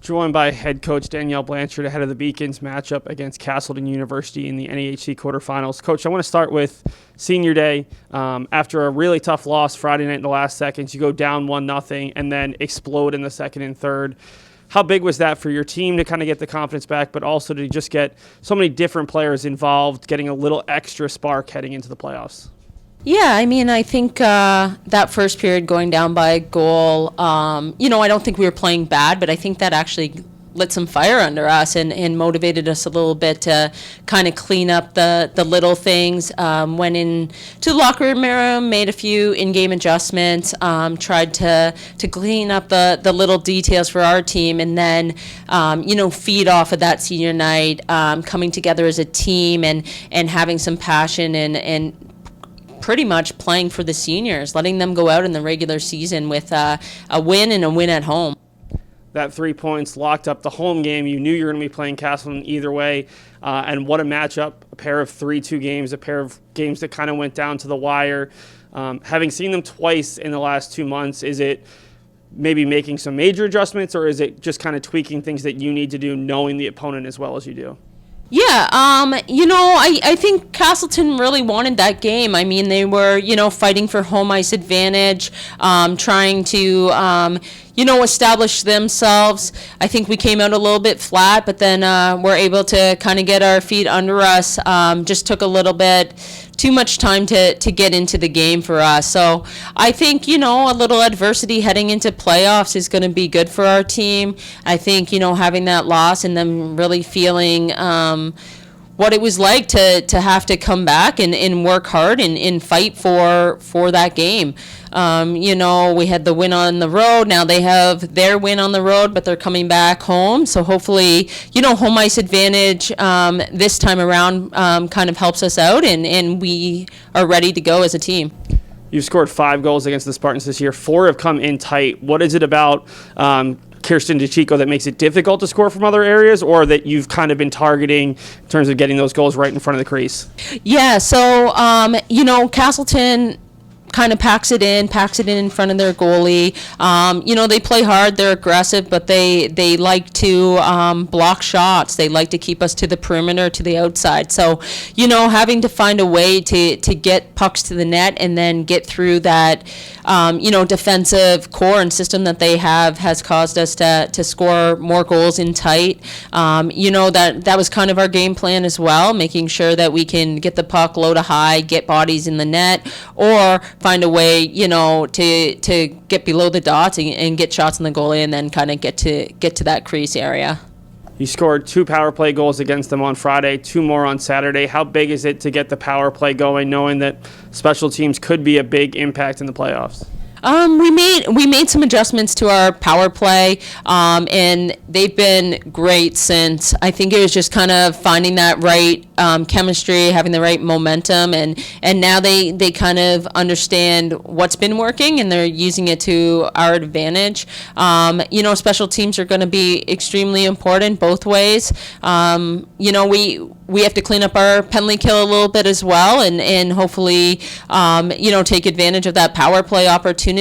Joined by head coach Danielle Blanchard ahead of the Beacons matchup against Castleton University in the NEHC Quarterfinals. Coach, I want to start with senior day. After a really tough loss Friday night in the last seconds, you go down 1-0 and then explode in the second and third. How big was that for your team to kind of get the confidence back, but also to just get so many different players involved, getting a little extra spark heading into the playoffs? Yeah, I mean, I think that first period going down by a goal, I don't think we were playing bad, but I think that actually lit some fire under us and motivated us a little bit to kind of clean up the little things. Went in to the locker room, made a few in-game adjustments, tried to clean up the little details for our team, and then, feed off of that senior night, coming together as a team and having some passion and pretty much playing for the seniors, letting them go out in the regular season with a win and a win at home. That 3 points locked up the home game. You knew you were going to be playing Castleton either way. And what a matchup, a pair of 3-2 games, a pair of games that kind of went down to the wire. Having seen them twice in the last 2 months, is it maybe making some major adjustments, or is it just kind of tweaking things that you need to do knowing the opponent as well as you do? Yeah, I think Castleton really wanted that game. I mean, they were, fighting for home ice advantage, trying to, establish themselves. I think we came out a little bit flat, but then we're able to kind of get our feet under us. Just took a little bit too much time to get into the game for us. So I think, a little adversity heading into playoffs is going to be good for our team. I think, having that loss and them really feeling what it was like to have to come back and work hard and fight for that game. We had the win on the road. Now they have their win on the road, but they're coming back home. So hopefully, home ice advantage this time around kind of helps us out, and we are ready to go as a team. You've scored 5 goals against the Spartans this year. 4 have come in tight. What is it about Kirsten DeChico that makes it difficult to score from other areas, or that you've kind of been targeting in terms of getting those goals right in front of the crease? Yeah, so, Castleton kind of packs it in front of their goalie. They play hard, they're aggressive, but they like to block shots. They like to keep us to the perimeter, to the outside. So, having to find a way to get pucks to the net and then get through that, defensive core and system that they have has caused us to score more goals in tight. That was kind of our game plan as well, making sure that we can get the puck low to high, get bodies in the net, or find a way, to get below the dots and get shots on the goalie and then kind of get to that crease area. You scored 2 power play goals against them on Friday, 2 more on Saturday. How big is it to get the power play going, knowing that special teams could be a big impact in the playoffs? We made some adjustments to our power play, and they've been great since. I think it was just kind of finding that right chemistry, having the right momentum, and now they kind of understand what's been working, and they're using it to our advantage. Special teams are going to be extremely important both ways. We have to clean up our penalty kill a little bit as well, and hopefully, take advantage of that power play opportunity.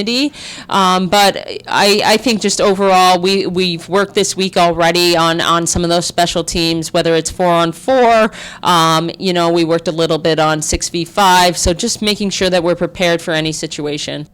But I think just overall, we've worked this week already on some of those special teams, whether it's 4-on-4. We worked a little bit on 6v5, so just making sure that we're prepared for any situation.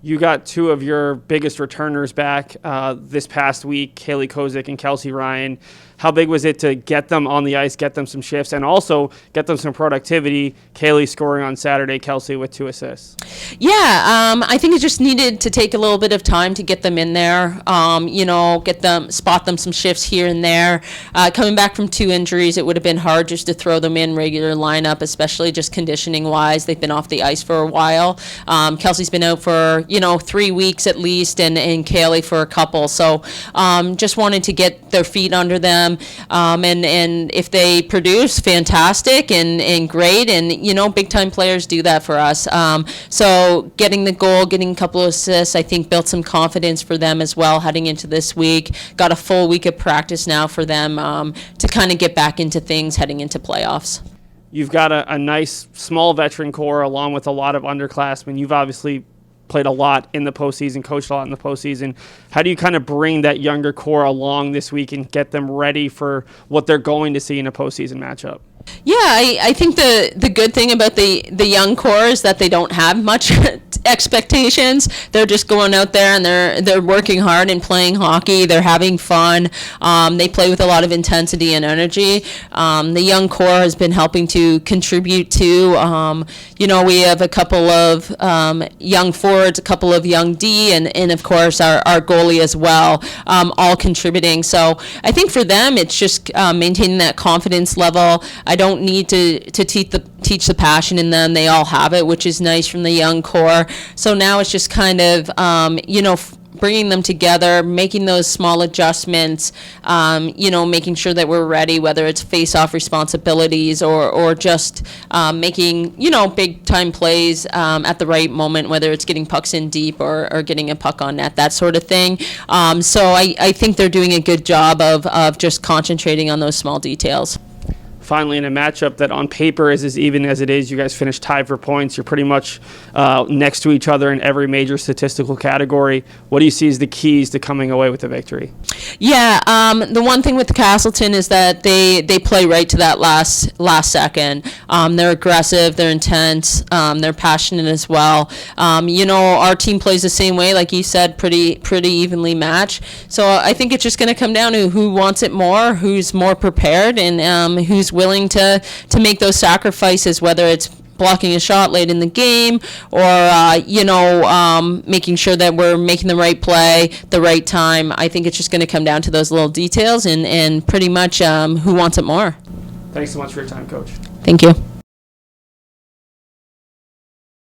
You got 2 of your biggest returners back this past week, Kaylee Kozik and Kelsey Ryan. How big was it to get them on the ice, get them some shifts, and also get them some productivity? Kaylee scoring on Saturday, Kelsey with 2 assists. Yeah, I think it just needed to take a little bit of time to get them in there, spot them some shifts here and there. Coming back from 2 injuries, it would have been hard just to throw them in regular lineup, especially just conditioning-wise. They've been off the ice for a while. Kelsey's been out for, 3 weeks at least, and Kaylee for a couple. So just wanted to get their feet under them. And if they produce, fantastic and great, and big time players do that for us. So getting the goal, getting a couple of assists, I think built some confidence for them as well heading into this week. Got a full week of practice now for them to kind of get back into things heading into playoffs. You've got a nice small veteran core along with a lot of underclassmen. You've obviously played a lot in the postseason, coached a lot in the postseason. How do you kind of bring that younger core along this week and get them ready for what they're going to see in a postseason matchup? Yeah, I think the good thing about the young core is that they don't have much expectations. They're just going out there and they're working hard and playing hockey. They're having fun. They play with a lot of intensity and energy. The young core has been helping to contribute to, we have a couple of young forwards, a couple of young D, and of course our goalie as well, all contributing. So I think for them, it's just maintaining that confidence level. I don't need to teach the passion in them. They all have it, which is nice from the young core. So now it's just kind of, bringing them together, making those small adjustments, making sure that we're ready, whether it's face-off responsibilities or just making, big time plays at the right moment, whether it's getting pucks in deep or getting a puck on net, that sort of thing. So I think they're doing a good job of just concentrating on those small details. Finally, in a matchup that on paper is as even as it is, you guys finished tied for points. You're pretty much next to each other in every major statistical category. What do you see as the keys to coming away with the victory? Yeah, the one thing with Castleton is that they play right to that last second. They're aggressive, they're intense, they're passionate as well. Our team plays the same way, like you said, pretty evenly matched. So I think it's just going to come down to who wants it more, who's more prepared, and who's willing to make those sacrifices, whether it's blocking a shot late in the game or, making sure that we're making the right play, the right time. I think it's just going to come down to those little details and pretty much who wants it more. Thanks so much for your time, Coach. Thank you.